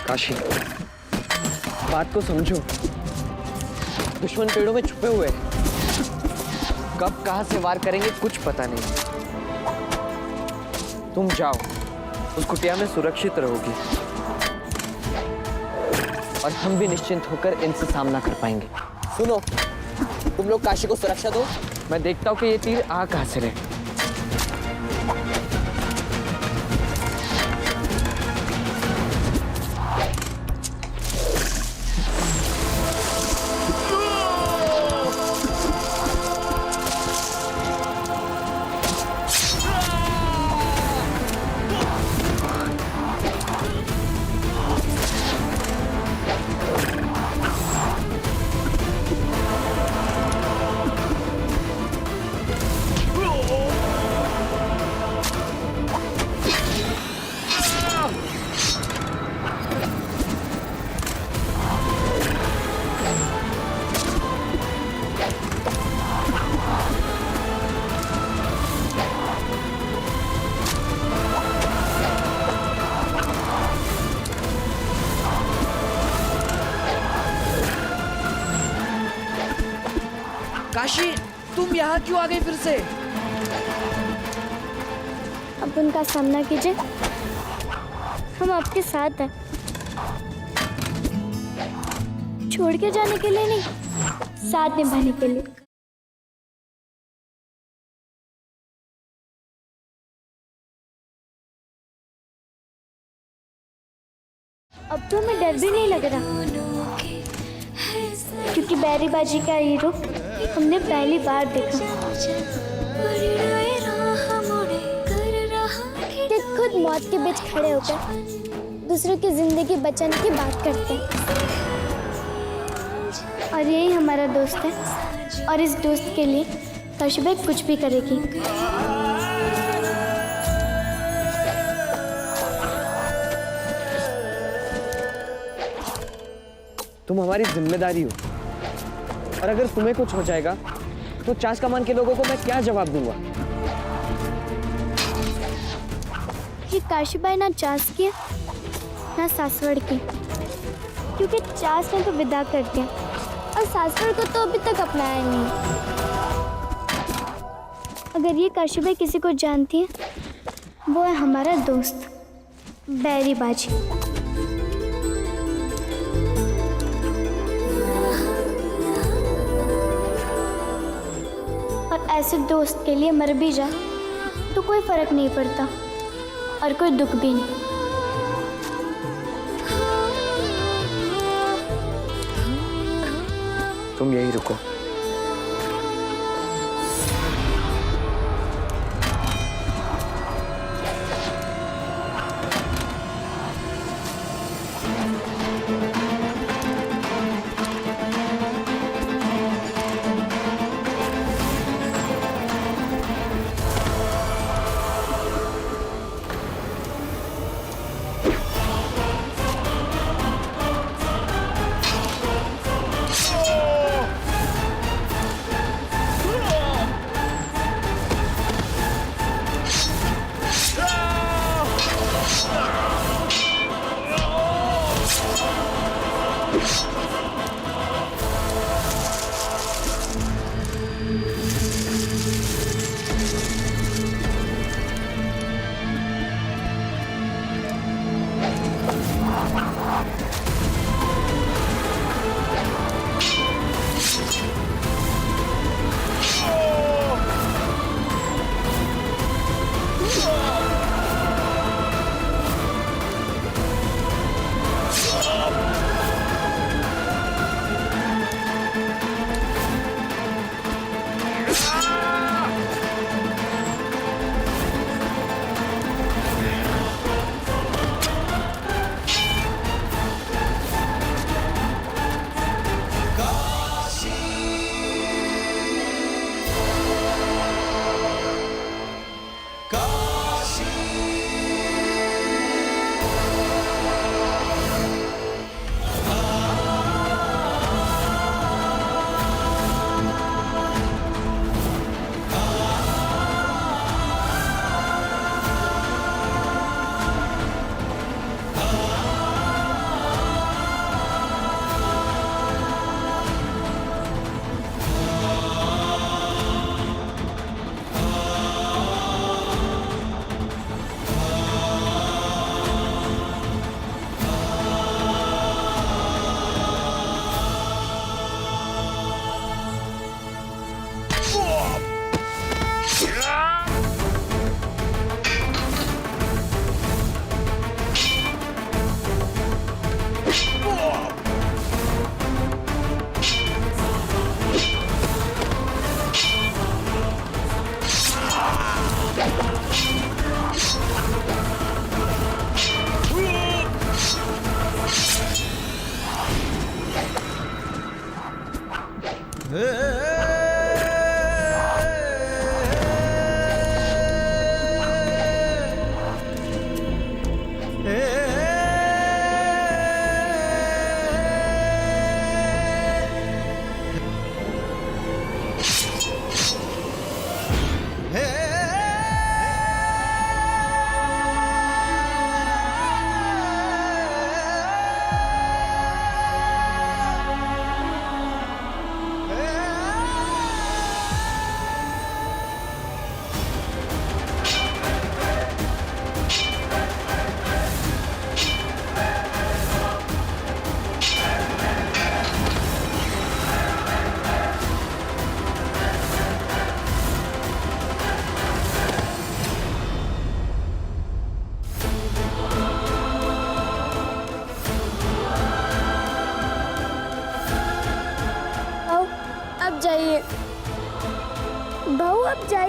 काशी, बात को समझो। दुश्मन पेड़ों में छुपे हुए हैं। कब कहां से वार करेंगे कुछ पता नहीं। तुम जाओ, उस कुटिया में सुरक्षित रहोगी और हम भी निश्चिंत होकर इनसे सामना कर पाएंगे। सुनो, तुम लोग काशी को सुरक्षा दो, मैं देखता हूँ कि ये तीर आ कहां से रहे। काशी, तुम यहाँ क्यों आ गए फिर से? अब उनका सामना कीजिए, हम आपके साथ हैं। छोड़ के जाने के लिए नहीं, साथ निभाने के लिए। अब तो हमें डर भी नहीं लग रहा, क्योंकि बैरीबाजी का ये रूप हमने पहली बार देखा। कि खुद मौत के बीच खड़े होकर दूसरों की जिंदगी बचाने की बात करते हैं। और यही हमारा दोस्त है, और इस दोस्त के लिए काशीबाई कुछ भी करेगी। तुम हमारी जिम्मेदारी हो, और अगर तुम्हें कुछ हो जाएगा तो चास कमान के लोगों को मैं क्या जवाब दूंगा? ये काशीबाई ना चास की है, ना सासवड़ की, क्योंकि चास ने तो विदा कर दिया और सासवड़ को तो अभी तक अपनाया नहीं। अगर ये काशीबाई किसी को जानती है, वो है हमारा दोस्त बैरीबाजी। और ऐसे दोस्त के लिए मर भी जाए तो कोई फर्क नहीं पड़ता और कोई दुख भी नहीं। तुम यही रुको।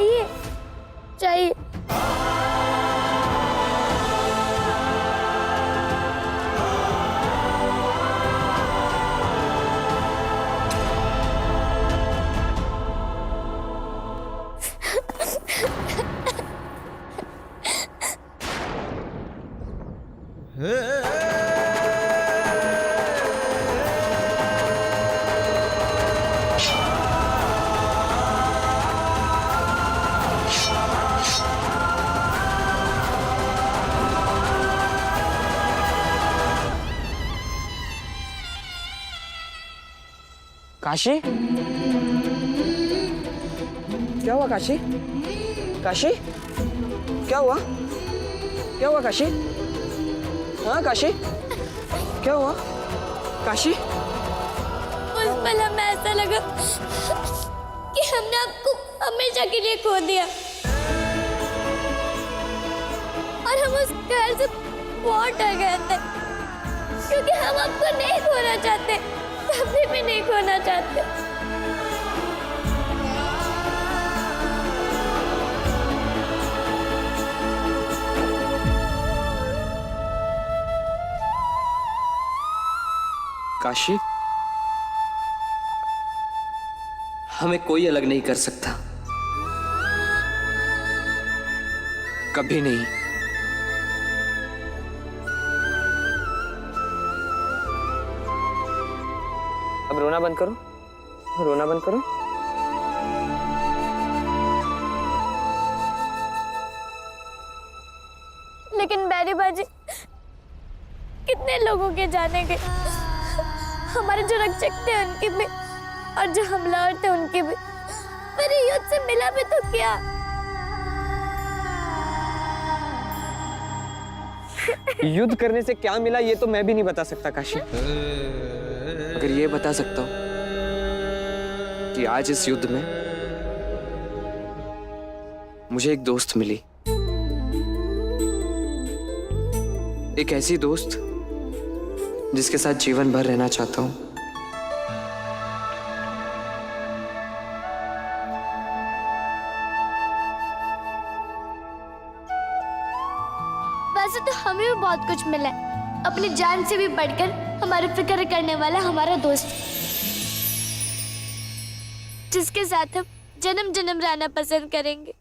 चाहिए चाहिए। काशी, क्या हुआ काशी? काशी, क्या हुआ? क्या हुआ काशी? हाँ काशी, क्या हुआ? काशी, उस पल हमें ऐसा लगा कि हमने आपको हमेशा के लिए खो दिया और हम उस घर से बहुत डर गए थे, क्योंकि हम आपको नहीं खोना चाहते, कभी भी नहीं खोना चाहते। काशी, हमें कोई अलग नहीं कर सकता, कभी नहीं। अब रोना बंद करो, रोना बंद करो। लेकिन बैरी बाजी, कितने लोगों के जाने के, हमारे जो रक्षक थे उनके भी और जो हमलावर थे उनके भी, पर युद्ध से मिला भी तो क्या? युद्ध करने से क्या मिला ये तो मैं भी नहीं बता सकता काशी, अगर ये बता सकता हूं कि आज इस युद्ध में मुझे एक दोस्त मिली, एक ऐसी दोस्त जिसके साथ जीवन भर रहना चाहता हूं। वैसे तो हमें भी बहुत कुछ मिला है, अपनी जान से भी बढ़कर हमारी फिक्र करने वाला हमारा दोस्त, जिसके साथ हम जन्म जन्म रहना पसंद करेंगे।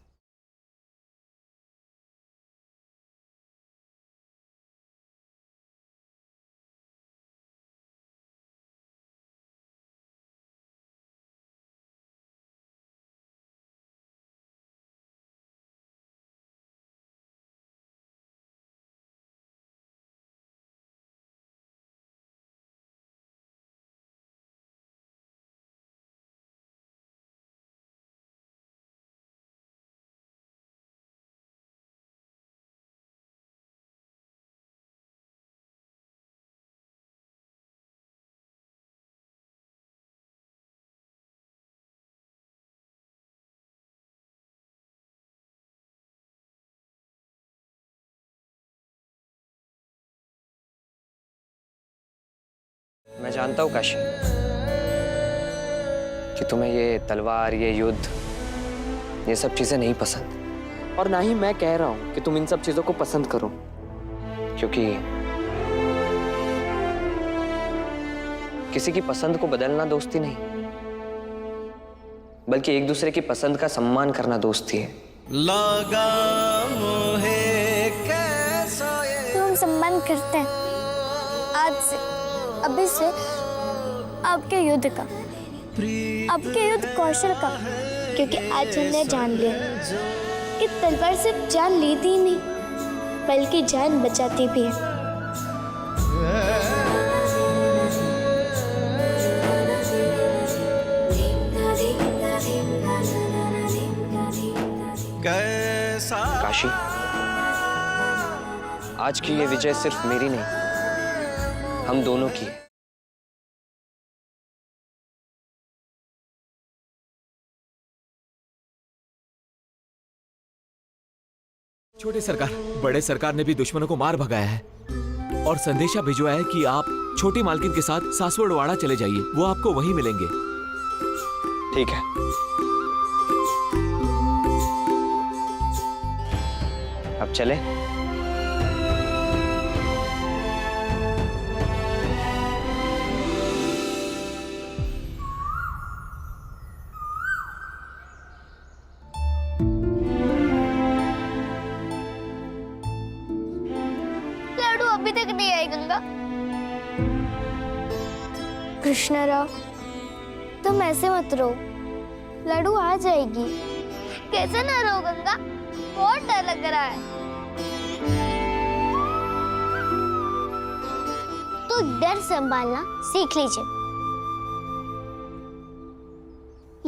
मैं जानता हूं काशी कि तुम्हें ये तलवार, ये युद्ध, ये सब चीजें नहीं पसंद, और ना ही मैं कह रहा हूं कि तुम इन सब चीजों को पसंद करो, क्योंकि किसी की पसंद को बदलना दोस्ती नहीं, बल्कि एक दूसरे की पसंद का सम्मान करना दोस्ती है। तो हम सम्मान करते हैं आज से, अभी से, आपके युद्ध का, आपके युद्ध कौशल का, क्योंकि आज हमने जान लिया कि तलवार सिर्फ जान लेती ही नहीं, बल्कि जान बचाती भी है। काशी, आज की ये विजय सिर्फ मेरी नहीं, हम दोनों की है। छोटे सरकार, बड़े सरकार ने भी दुश्मनों को मार भगाया है और संदेशा भिजवाया है कि आप छोटी मालकिन के साथ सासवड़वाड़ा चले जाइए, वो आपको वहीं मिलेंगे। ठीक है। अब चले? लाडू अभी तक नहीं आई गंगा। कृष्णा राव, तुम ऐसे मत रो, लाडू आ जाएगी। कैसे ना रो गंगा, बहुत डर लग रहा है। तो डर संभालना सीख लीजिए।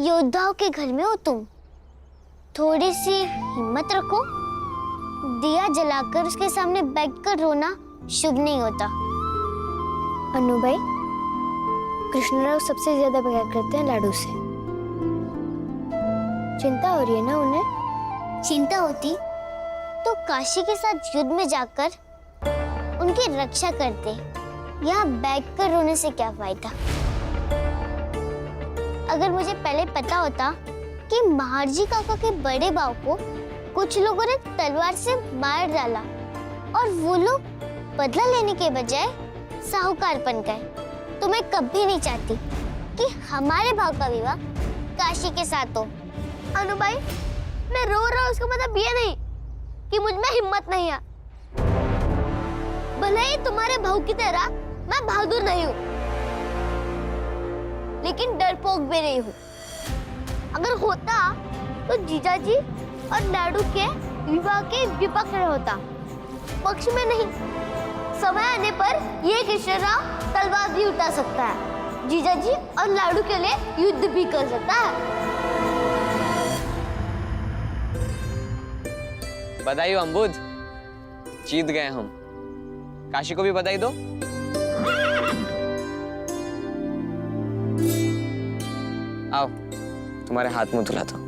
योद्धाओं के घर में हो तुम, थोड़ी सी हिम्मत रखो। दिया जलाकर उसके सामने बैठकर रोना शुभ नहीं होता। अनु भाई, कृष्णराव सबसे ज्यादा प्यार करते हैं लाडू से। चिंता हो रही है ना उन्हें? चिंता होती तो काशी के साथ युद्ध में जाकर उनकी रक्षा करते। यहाँ बैठकर रोने से क्या फायदा? अगर मुझे पहले पता होता कि महारजी काका के बड़े भाव को कुछ लोगों ने तलवार से मार डाला और वो लोग बदला लेने के बजाय साहूकार बन गए, तो मैं कभी नहीं चाहती कि हमारे भाव का विवाह काशी के साथ हो। अनु भाई, मैं रो रहा हूँ उसका मतलब ये नहीं कि मुझ में हिम्मत नहीं है। भले ही तुम्हारे भाव की तरह मैं बहादुर नहीं हूँ, लेकिन डरपोक भी नहीं हूँ। अगर होता तो जीजाजी और लाडू के विवाह के विपक्ष में होता, पक्ष में नहीं। समय आने पर ये कृष्णराव तलवार भी उठा सकता है, जीजाजी और लाडू के लिए युद्ध भी कर सकता है। बधाई हो अम्बुज, जीत गए हम। काशी को भी बधाई दो। आओ, तुम्हारे हाथ मुंह धुलाता हूं।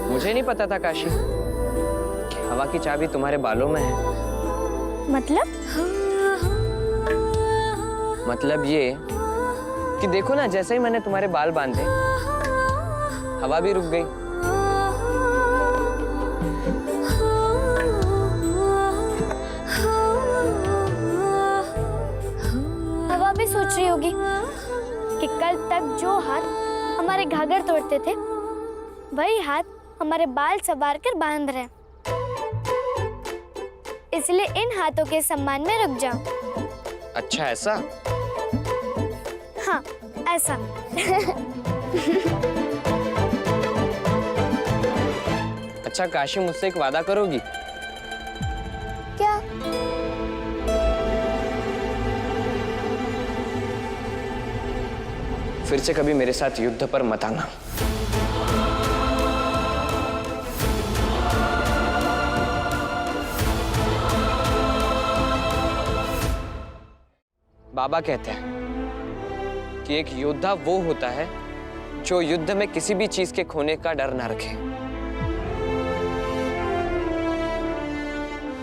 मुझे नहीं पता था काशी कि हवा की चाबी तुम्हारे बालों में है। मतलब ये कि देखो ना, जैसे ही मैंने तुम्हारे बाल बांधे हवा भी रुक गई। हवा भी सोच रही होगी कि कल तक जो हाथ हमारे घाघर तोड़ते थे, वही हाथ हमारे बाल संवार कर बांध रहे हैं। इसलिए इन हाथों के सम्मान में रुक जाओ। अच्छा, ऐसा? हाँ, ऐसा। अच्छा काशी, मुझसे एक वादा करोगी? क्या? फिर से कभी मेरे साथ युद्ध पर मत आना। बाबा कहते हैं कि एक योद्धा वो होता है जो युद्ध में किसी भी चीज के खोने का डर ना रखे।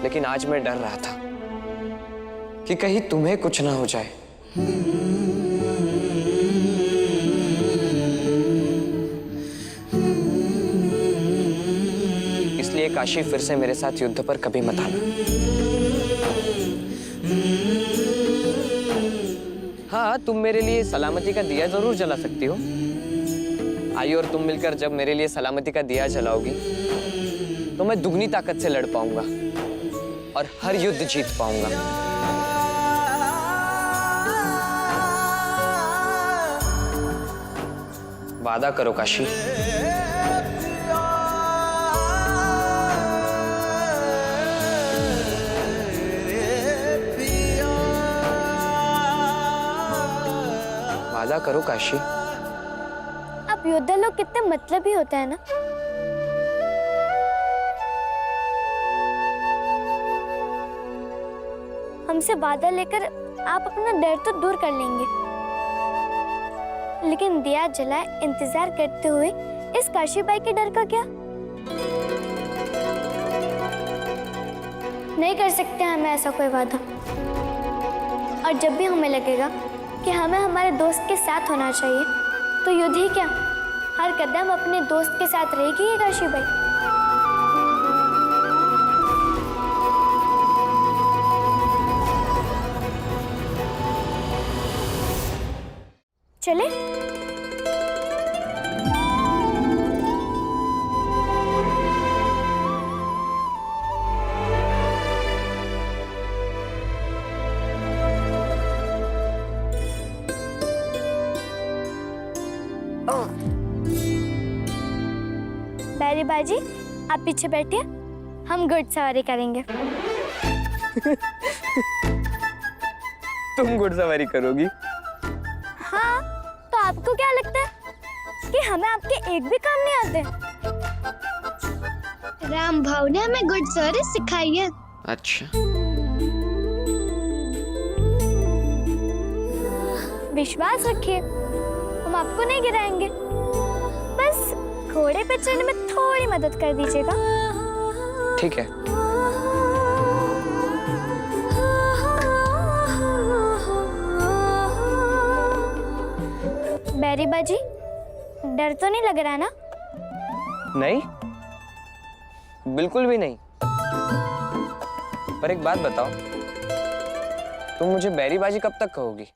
लेकिन आज मैं डर रहा था कि कहीं तुम्हें कुछ ना हो जाए। इसलिए काशी फिर से मेरे साथ युद्ध पर कभी मत आना। हाँ, तुम मेरे लिए सलामती का दिया जरूर जला सकती हो। आइए और तुम मिलकर जब मेरे लिए सलामती का दिया जलाओगी तो मैं दुगनी ताकत से लड़ पाऊंगा और हर युद्ध जीत पाऊंगा। वादा करो काशी। वादा करो काशी। अब योद्धा लोग कितने मतलबी होते हैं ना। हमसे वादा लेकर आप अपना डर तो दूर कर लेंगे, लेकिन दिया जलाए इंतजार करते हुए इस काशीबाई के डर का क्या? नहीं कर सकते हमें ऐसा कोई वादा। और जब भी हमें लगेगा कि हमें हमारे दोस्त के साथ होना चाहिए तो युद्ध ही क्या, हर कदम अपने दोस्त के साथ रहेगी ये काशीबाई। चले? बैरी बाजी, आप पीछे बैठिए, हम घुड़सवारी करेंगे। तुम घुड़सवारी करोगी? हाँ, तो आपको क्या लगता है कि हमें आपके एक भी काम नहीं आते? राम भाव ने हमें घुड़सवारी सिखाई है। अच्छा। विश्वास रखिए, हम आपको नहीं गिराएंगे। बस घोड़े पे चढ़ने में थोड़ी मदद कर दीजिएगा। ठीक है। बैरी बाजी, डर तो नहीं लग रहा ना? नहीं, बिल्कुल भी नहीं। पर एक बात बताओ, तुम मुझे बैरी बाजी कब तक कहोगी?